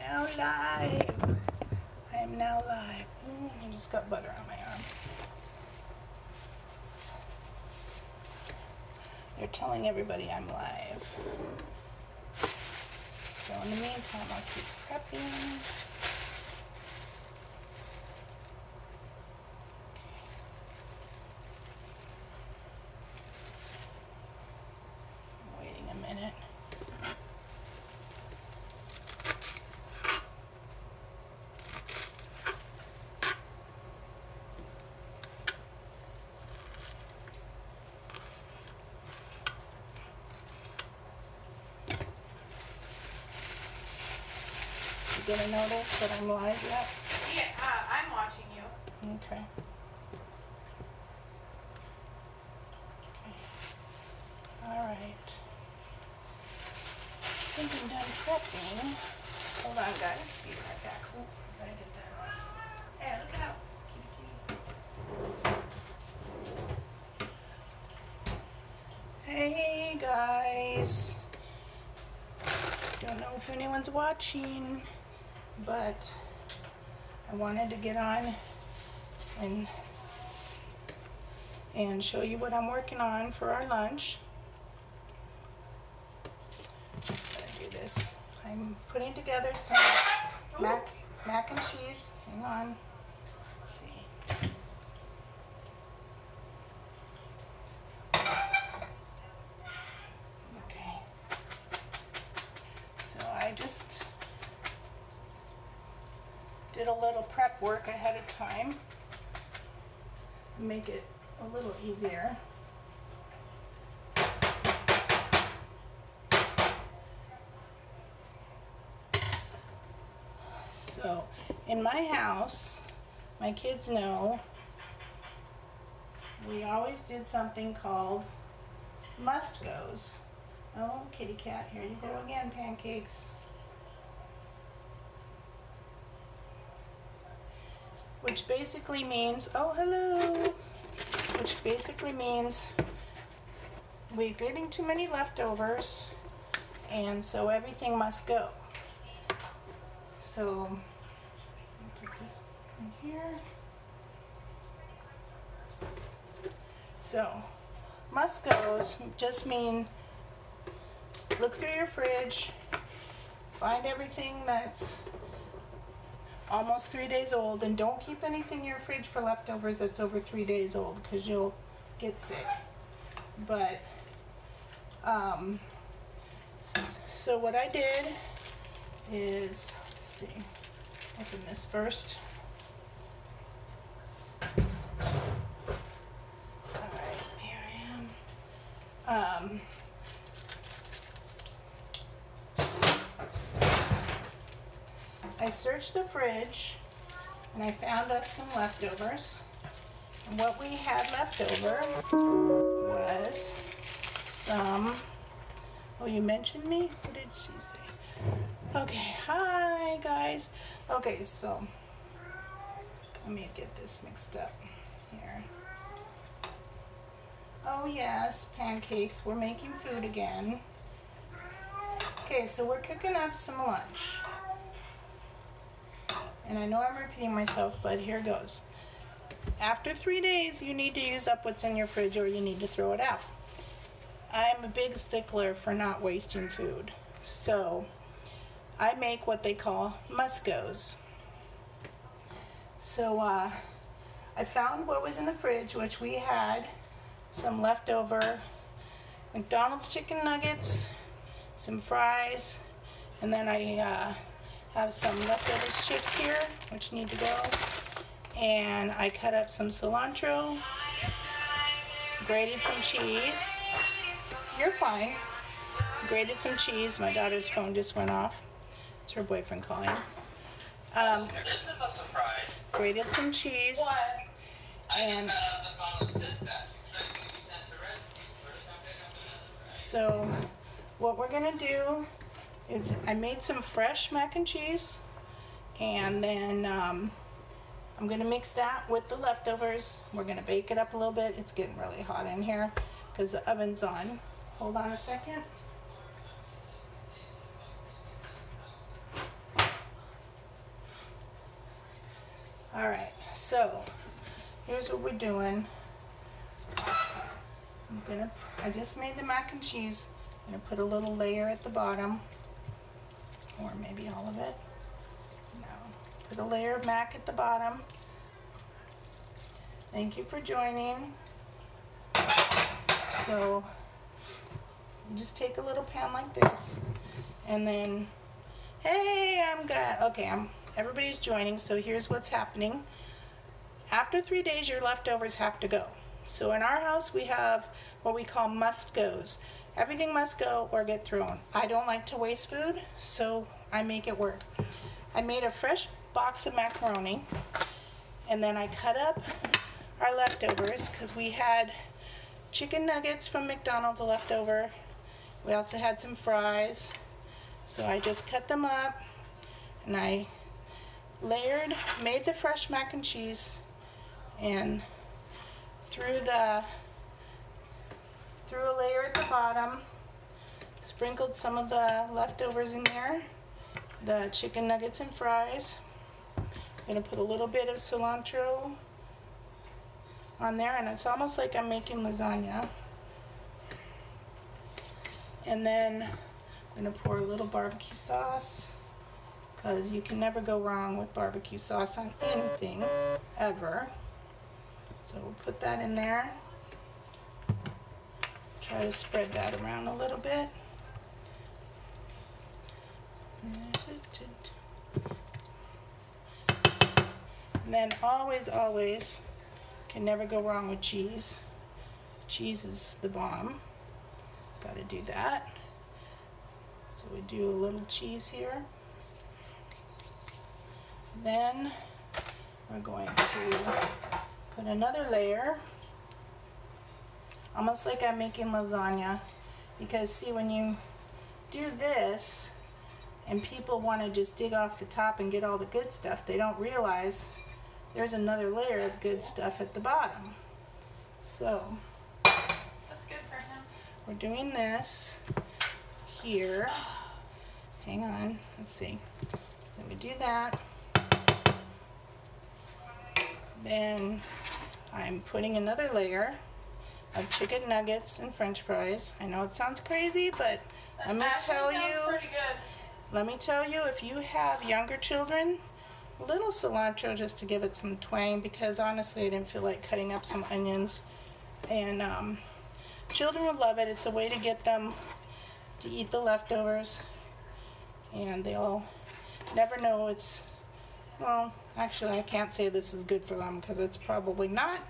now live. I am now live. Ooh, I just got butter on my arm. They're telling everybody I'm live. So in the meantime, I'll keep prepping. Waiting a minute. You get a notice that I'm live yet? Yeah, I'm watching you. Okay. All right. I think I'm done prepping. Hold on, guys. Be right back. Oh, I gotta get that off. Hey, look out. Kitty, kitty. Hey, guys. Don't know if anyone's watching, but I wanted to get on and show you what I'm working on for our lunch. Gotta do this. I'm putting together some mac and cheese. Hang on. Let's see. Okay. So I just did a little prep work ahead of time to make it a little easier. So in my house, my kids know we always did something called must-goes. Oh, kitty cat, here you go again, pancakes. Which basically means, oh, hello. Which basically means we're getting too many leftovers, and so everything must go. So, put this in here. So, must-goes just mean look through your fridge, find everything that's almost 3 days old, and don't keep anything in your fridge for leftovers that's over 3 days old because you'll get sick. But so what I did is, let's see, open this first. Alright, here I am. I searched the fridge and I found us some leftovers. And what we had left over was some, oh, you mentioned me? What did she say? Okay, hi guys. Okay, so let me get this mixed up here. Oh yes, pancakes. We're making food again. Okay, so we're cooking up some lunch. And I know I'm repeating myself, but here goes. After 3 days, you need to use up what's in your fridge or you need to throw it out. I'm a big stickler for not wasting food. So I make what they call must-goes. So I found what was in the fridge, which we had some leftover McDonald's chicken nuggets, some fries, and then I have some leftovers chips here, which need to go. And I cut up some cilantro, grated some cheese. You're fine. Grated some cheese. My daughter's phone just went off. It's her boyfriend calling. This is a surprise. Grated some cheese. What? And so what we're gonna do is I made some fresh mac and cheese, and then I'm gonna mix that with the leftovers. We're gonna bake it up a little bit. It's getting really hot in here because the oven's on. Hold on a second. All right, so here's what we're doing. I just made the mac and cheese. I'm gonna put a little layer at the bottom, or maybe all of it. No, put a layer of mac at the bottom. Thank you for joining. So just take a little pan like this, and then, hey, everybody's joining, so here's what's happening. After 3 days, your leftovers have to go. So in our house, we have what we call must-goes. Everything must go or get thrown. I don't like to waste food, so I make it work. I made a fresh box of macaroni, and then I cut up our leftovers because we had chicken nuggets from McDonald's left over. We also had some fries. So I just cut them up and I made the fresh mac and cheese, and threw a layer at the bottom, sprinkled some of the leftovers in there, the chicken nuggets and fries. I'm gonna put a little bit of cilantro on there, and it's almost like I'm making lasagna. And then I'm gonna pour a little barbecue sauce, because you can never go wrong with barbecue sauce on anything, ever. So we'll put that in there. Try to spread that around a little bit. And then always, can never go wrong with cheese. Cheese is the bomb. Got to do that. So we do a little cheese here. Then we're going to put another layer, almost like I'm making lasagna, because see, when you do this and people want to just dig off the top and get all the good stuff, they don't realize there's another layer of good stuff at the bottom. So That's good for him. we're doing this here. Hang on, let's see. Then we do that. Then I'm putting another layer of chicken nuggets and french fries. I know it sounds crazy, but let me tell you, Pretty good. let me tell you, if you have younger children, a little cilantro just to give it some twang, because honestly I didn't feel like cutting up some onions. And children would love it. It's a way to get them to eat the leftovers, and they'll never know it's, well, actually I can't say this is good for them because it's probably not,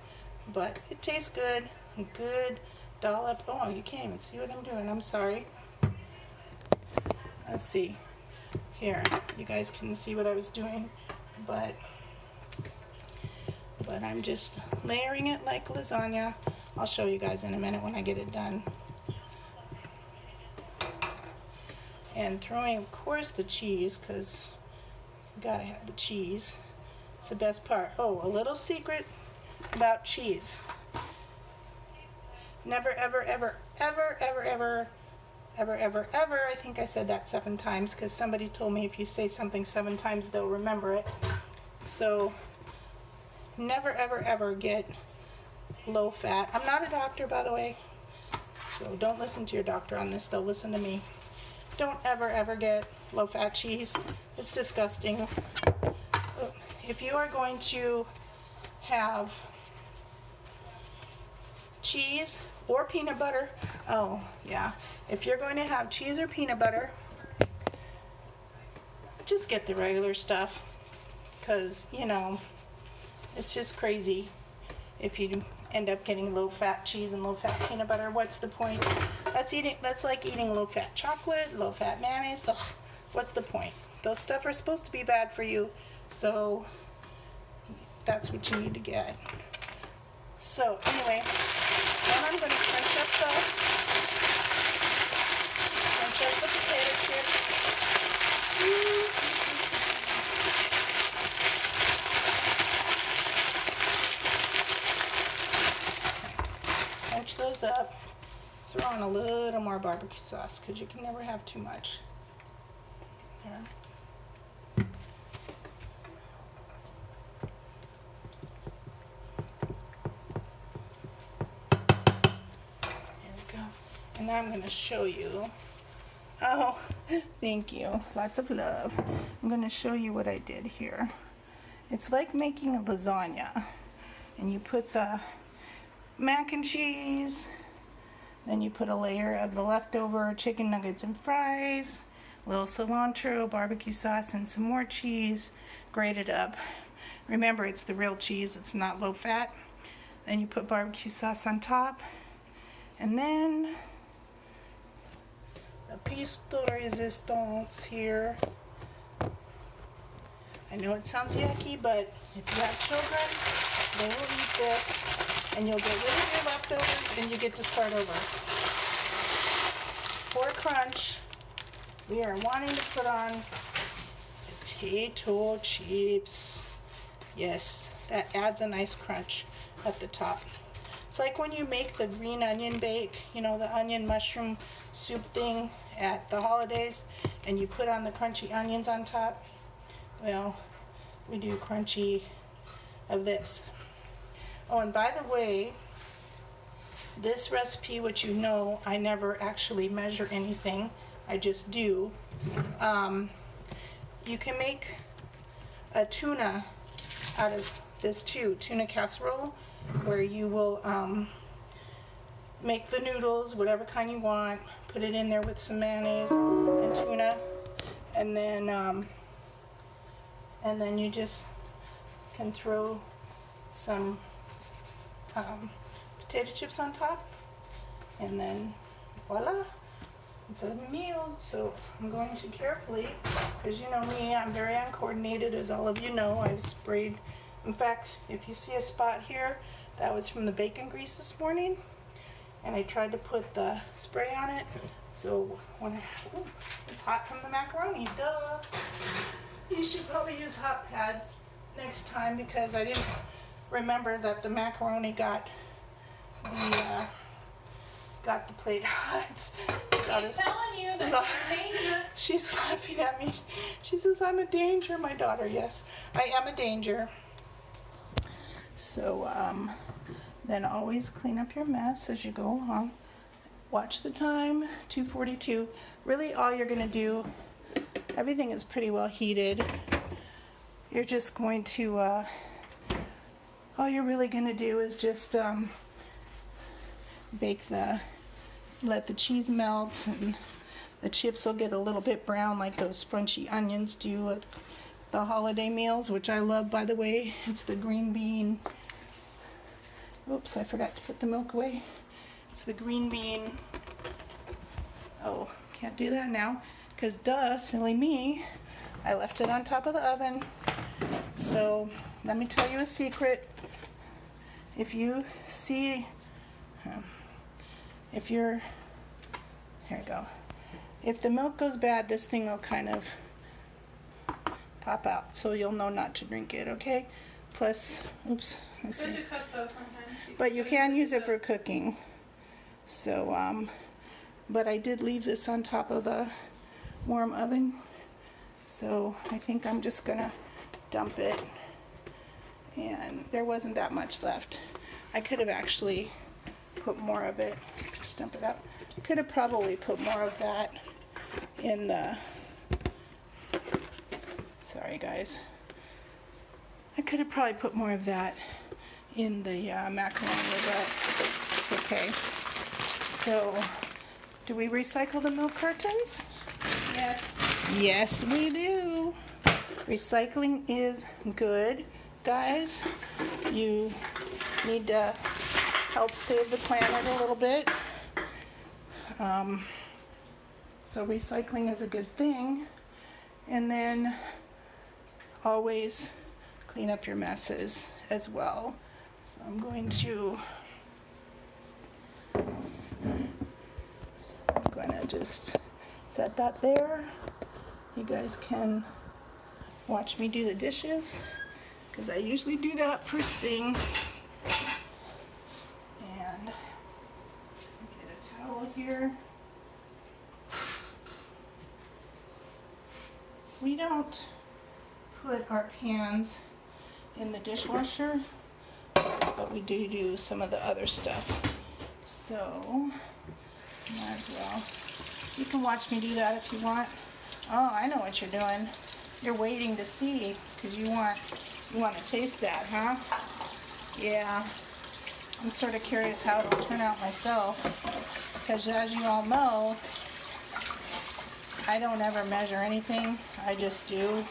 but it tastes good. A good dollop. Oh, you can't even see what I'm doing. I'm sorry. Let's see. Here, you guys couldn't see what I was doing, but I'm just layering it like lasagna. I'll show you guys in a minute when I get it done. And throwing, of course, the cheese, because you gotta have the cheese. It's the best part. Oh, a little secret about cheese. Never, ever, ever, ever, ever, ever, ever, ever, ever, I think I said that 7 times, because somebody told me if you say something 7 times, they'll remember it. So, never, ever, ever get low fat. I'm not a doctor, by the way, so don't listen to your doctor on this. They'll listen to me. Don't ever, ever get low fat cheese. It's disgusting. If you are going to have cheese or peanut butter, oh yeah, if you're going to have cheese or peanut butter, just get the regular stuff, because you know, it's just crazy if you end up getting low fat cheese and low fat peanut butter. What's the point? That's like eating low fat chocolate, low fat mayonnaise. Ugh, what's the point? Those stuff are supposed to be bad for you, so that's what you need to get. So anyway, then I'm going to crunch up the potato chips. Crunch those up. Throw on a little more barbecue sauce, because you can never have too much. There. now I'm going to show you. Oh, thank you. Lots of love. I'm going to show you what I did here. It's like making a lasagna. And you put the mac and cheese, then you put a layer of the leftover chicken nuggets and fries, a little cilantro, barbecue sauce, and some more cheese, grated up. Remember, it's the real cheese, it's not low fat. Then you put barbecue sauce on top, and then the piece de resistance here. I know it sounds yucky, but if you have children, they will eat this, and you'll get rid of your leftovers, and you get to start over. For crunch, we are wanting to put on potato chips. Yes, that adds a nice crunch at the top. It's like when you make the green onion bake, you know, the onion mushroom soup thing at the holidays, and you put on the crunchy onions on top. Well, we do crunchy of this. Oh, and by the way, this recipe, which you know, I never actually measure anything, I just do. You can make a tuna out of this too, tuna casserole, where you will make the noodles, whatever kind you want, put it in there with some mayonnaise and tuna, and then you just can throw some potato chips on top, and then voila, it's a meal. So I'm going to carefully, because you know me, I'm very uncoordinated, as all of you know. I've sprayed, in fact, if you see a spot here, that was from the bacon grease this morning, and I tried to put the spray on it, so when it's hot from the macaroni, duh. You should probably use hot pads next time, because I didn't remember that the macaroni got the plate hot. I'm telling you that you're in danger. She's laughing at me. She says, I'm a danger, my daughter. Yes, I am a danger. So then always clean up your mess as you go along. Watch the time, 2:42. Really all you're gonna do, everything is pretty well heated. You're just going to, all you're really gonna do is just let the cheese melt, and the chips will get a little bit brown like those crunchy onions do at the holiday meals, which I love, by the way. It's the green bean. Oops, I forgot to put the milk away. It's the green bean. Oh, can't do that now, because duh, silly me, I left it on top of the oven. So let me tell you a secret. If you see, here we go. If the milk goes bad, this thing will kind of pop out, so you'll know not to drink it, okay? Plus, oops, let's see. Good to cook though sometimes. But you can use it for cooking. So, but I did leave this on top of the warm oven, so I think I'm just gonna dump it. And there wasn't that much left. I could have actually put more of it. Just dump it out. Could have probably put more of that in the, sorry guys, I could have probably put more of that in the macaroni, but it's okay. So do we recycle the milk cartons? Yes. Yes, we do. Recycling is good, guys. You need to help save the planet a little bit. So recycling is a good thing. And then always clean up your messes as well. So I'm going to just set that there. You guys can watch me do the dishes, because I usually do that first thing. And get a towel here. We don't put our pans in the dishwasher, but we do some of the other stuff. So Might as well. You can watch me do that if you want. Oh, I know what you're doing. You're waiting to see because you want to taste that, huh? Yeah. I'm sort of curious how it'll turn out myself because as you all know, I don't ever measure anything. I just do,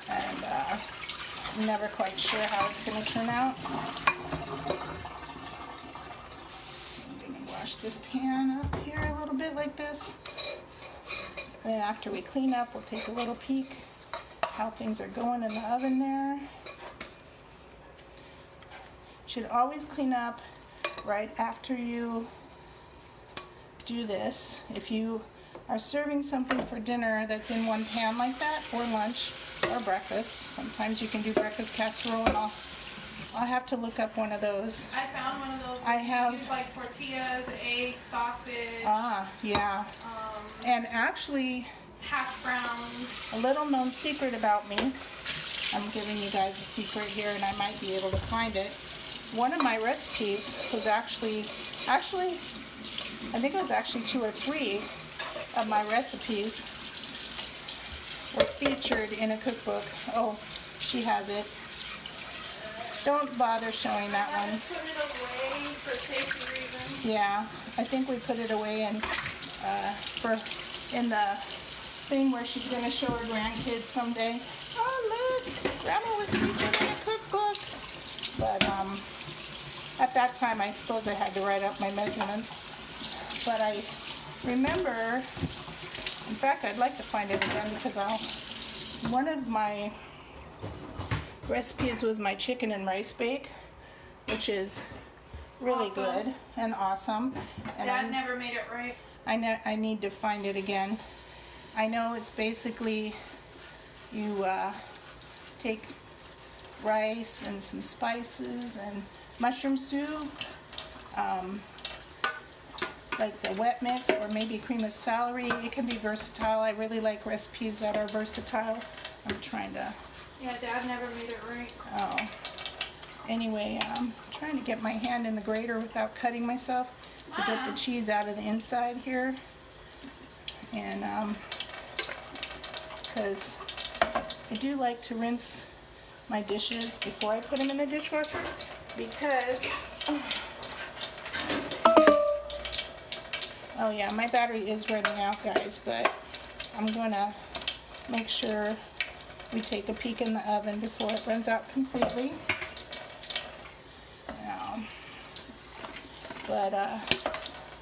and I'm never quite sure how it's going to turn out. I'm going to wash this pan up here a little bit like this. Then after we clean up, we'll take a little peek how things are going in the oven there. Should always clean up right after you do this. If you are serving something for dinner that's in one pan like that, or lunch, or breakfast, sometimes you can do breakfast casserole, and I'll have to look up one of those. I found one of those. I have. Use like tortillas, eggs, sausage. Yeah. And actually, hash browns. a little known secret about me. I'm giving you guys a secret here, and I might be able to find it. One of my recipes was actually, I think it was actually 2 or 3 of my recipes were featured in a cookbook. Oh, she has it. Don't bother showing that one. Put it away for safety reasons. Yeah, I think we put it away in the thing where she's going to show her grandkids someday. Oh look, Grandma was featured in a cookbook. But at that time, I suppose I had to write up my measurements. But I remember, in fact, I'd like to find it again because one of my recipes was my chicken and rice bake, which is really Awesome. good and awesome. And Dad never made it right. I need to find it again. I know it's basically you take rice and some spices and mushroom soup, like the wet mix, or maybe cream of celery. It can be versatile. I really like recipes that are versatile. I'm trying to... Yeah, Dad never made it right. Oh. Anyway, I'm trying to get my hand in the grater without cutting myself to get the cheese out of the inside here. And because I do like to rinse my dishes before I put them in the dishwasher, because oh yeah, my battery is running out, guys, but I'm gonna make sure we take a peek in the oven before it runs out completely. But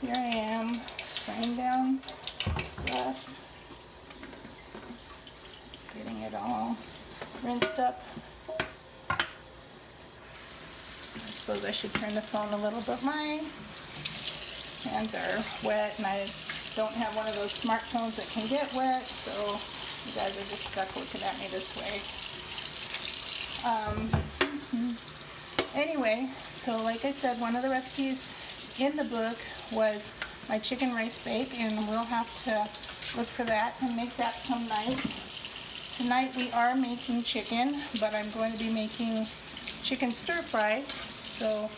here I am spraying down stuff, getting it all rinsed up. I suppose I should turn the phone a little bit. My hands are wet and I don't have one of those smartphones that can get wet, so you guys are just stuck looking at me this way. Anyway, so like I said, one of the recipes in the book was my chicken rice bake, and we'll have to look for that and make that some night. Tonight we are making chicken, but I'm going to be making chicken stir fry, so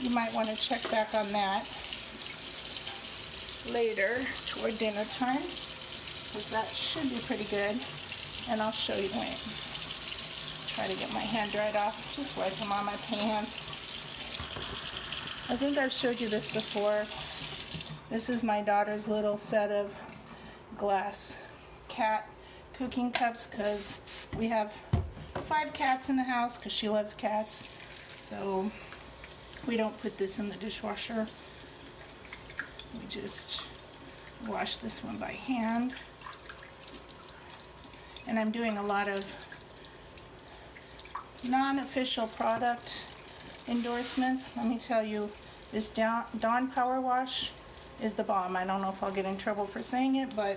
you might want to check back on that later toward dinner time, because that should be pretty good. And I'll show you when. Try to get my hand dried off. Just wipe them on my pants. I think I've showed you this before. This is my daughter's little set of glass cat cooking cups, because we have 5 cats in the house because she loves cats. So we don't put this in the dishwasher. We just wash this one by hand. And I'm doing a lot of non-official product endorsements. Let me tell you, this Dawn Power Wash is the bomb. I don't know if I'll get in trouble for saying it, but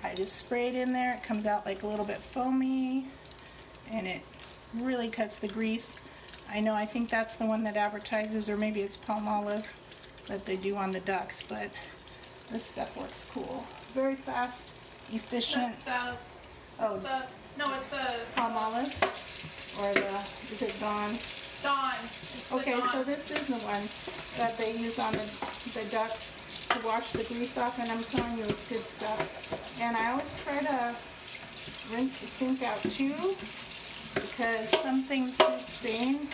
I just spray it in there. It comes out like a little bit foamy, and it really cuts the grease. I know, I think that's the one that advertises, or maybe it's Palmolive that they do on the ducks, but this stuff works cool. Very fast, efficient. No, it's the Palmolive, or is it Dawn? Dawn. It's the Okay, Dawn. so this is the one that they use on the ducks to wash the grease off, and I'm telling you, it's good stuff. And I always try to rinse the sink out too, because some things do stain.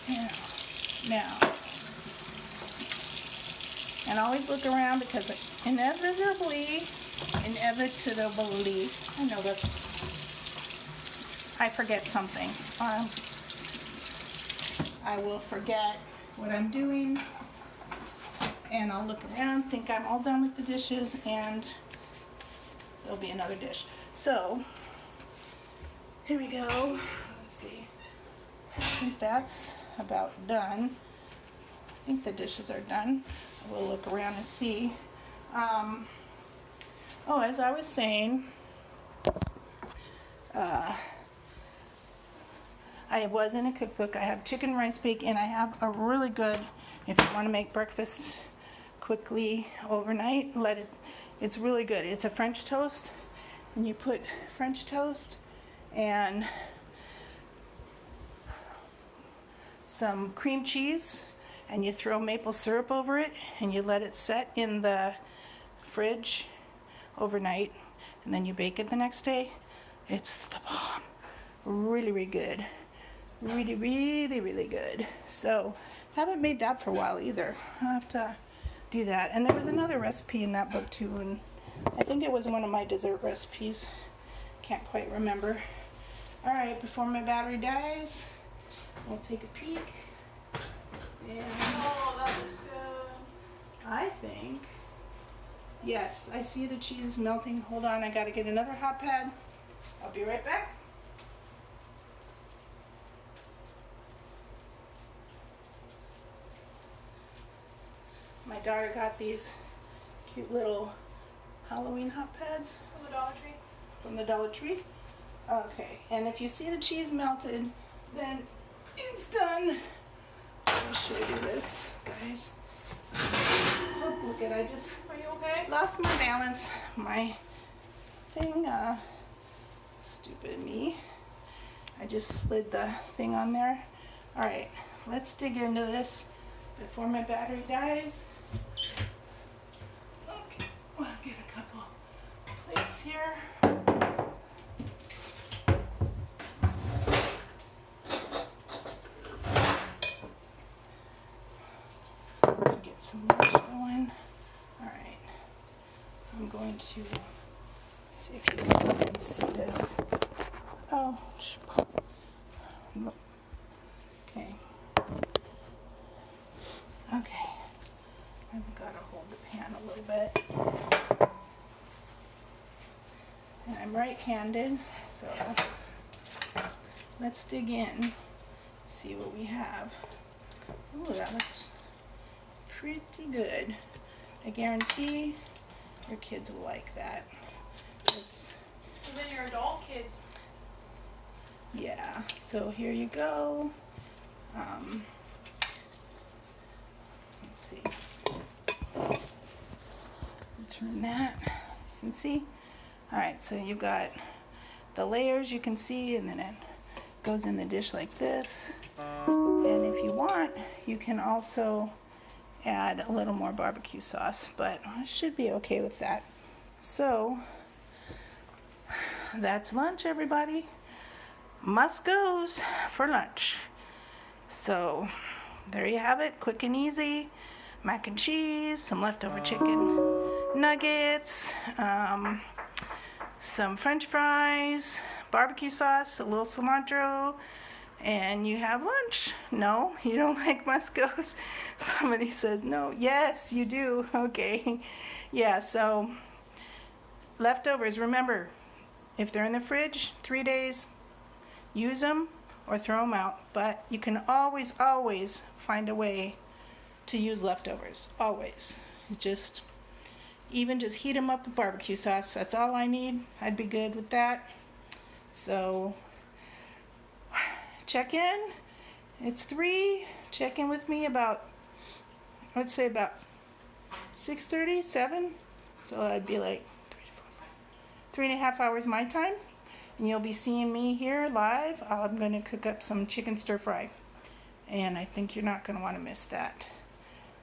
Yeah. Now, and always look around, because inevitably, I know that I forget something. I will forget what I'm doing, and I'll look around, think I'm all done with the dishes, and there'll be another dish. So, here we go. Let's see. I think that's about done. I think the dishes are done. We'll look around and see. Oh, as I was saying, I was in a cookbook. I have chicken rice bake, and I have a really good, if you want to make breakfast quickly overnight, it's really good. It's a French toast, and you put French toast and some cream cheese, and you throw maple syrup over it, and you let it set in the fridge overnight, and then you bake it the next day. It's the bomb. Really, really good. Really, really, really good. So, haven't made that for a while either. I'll have to do that. And there was another recipe in that book too, and I think it was one of my dessert recipes. Can't quite remember. All right, before my battery dies, we'll take a peek. And Oh, that looks good. I think, yes, I see the cheese is melting. Hold on, I gotta get another hot pad. I'll be right back. My daughter got these cute little Halloween hot pads From the Dollar Tree. from the Dollar Tree. Okay, and if you see the cheese melted, then it's done. Let me show you this, guys. Oh, look at, I just Are you okay? lost my balance. My thing, stupid me. I just slid the thing on there. All right, let's dig into this before my battery dies. Okay, I'll get a couple plates here. Get some lunch going. All right, I'm going to see if you guys can see this. Oh, look. Okay. Okay. I've got to hold the pan a little bit. And I'm right-handed, so let's dig in, see what we have. Ooh, that looks pretty good. I guarantee your kids will like that. Just, Even your adult kids. yeah, so here you go. Let's see. Turn that, you can see. All right, so you've got the layers you can see, and then it goes in the dish like this. And if you want, you can also add a little more barbecue sauce, but I should be okay with that. So that's lunch, everybody. Musco's for lunch. So there you have it, quick and easy. Mac and cheese, some leftover chicken nuggets, some French fries, barbecue sauce, a little cilantro, and you have lunch. No, you don't like Musco's? Somebody says no. Yes, you do. Okay. Yeah, so leftovers, remember, if they're in the fridge 3 days, use them or throw them out. But you can always, always find a way to use leftovers. Always. Just heat them up with barbecue sauce. That's all I need. I'd be good with that. So check in. It's 3. Check in with me about, let's say about 6:30, 7. So that'd be like 3.5 hours my time. and you'll be seeing me here live. I'm going to cook up some chicken stir fry, and I think you're not going to want to miss that.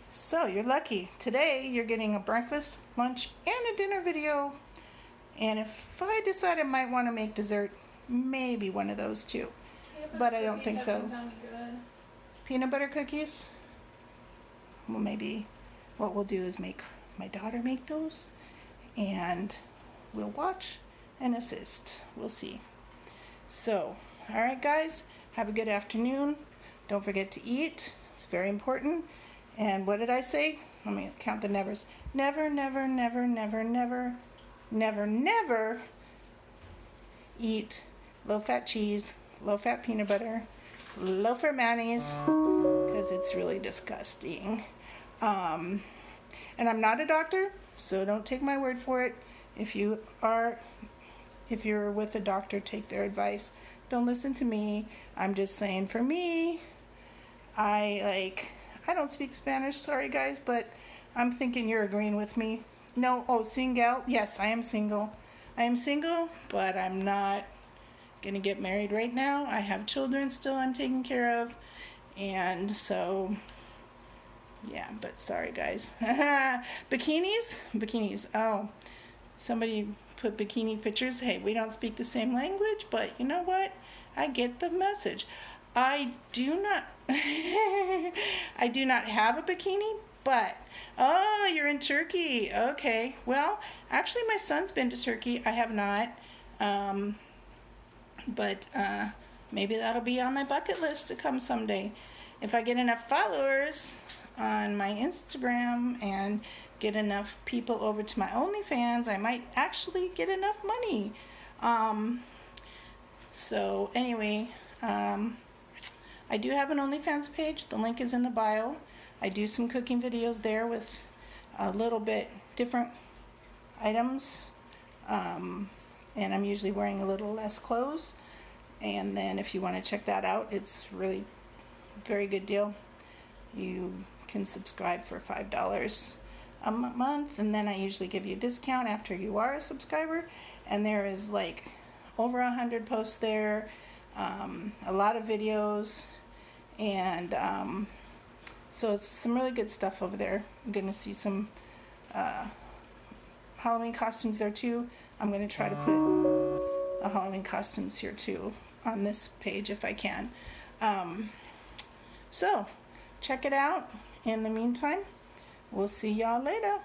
So you're lucky. Today you're getting a breakfast, lunch, and a dinner video. And if I decide I might want to make dessert, maybe one of those too. But I don't think so. Sound good. Peanut butter cookies? Well, maybe what we'll do is make my daughter make those, and we'll watch and assist. We'll see. So, all right, guys, have a good afternoon. Don't forget to eat. It's very important. And what did I say? Let me count the nevers. Never, never, never, never, never, never, never eat low-fat cheese, low-fat peanut butter, low-fat mayonnaise, because it's really disgusting. And I'm not a doctor, so don't take my word for it. If you're with a doctor, take their advice. Don't listen to me. I'm just saying, for me, I don't speak Spanish, sorry guys, but I'm thinking you're agreeing with me. No, single? Yes, I am single. I am single, but I'm not gonna get married right now. I have children still I'm taking care of, and so yeah, but sorry guys. Bikinis. Oh, somebody put bikini pictures. Hey, we don't speak the same language, but you know what? I get the message. I do not I do not have a bikini, but oh, you're in Turkey. Okay. Well, actually my son's been to Turkey. I have not. But maybe that'll be on my bucket list to come someday. If I get enough followers on my Instagram and get enough people over to my OnlyFans, I might actually get enough money. So anyway, I do have an OnlyFans page. The link is in the bio. I do some cooking videos there with a little bit different items. And I'm usually wearing a little less clothes. And then if you want to check that out, it's really very good deal. You can subscribe for $5 a month, and then I usually give you a discount after you are a subscriber. And there is like over 100 posts there, a lot of videos, and so it's some really good stuff over there. I'm going to see some Halloween costumes there too. I'm going to try to put a Halloween costumes here too on this page if I can. So check it out. In the meantime, we'll see y'all later.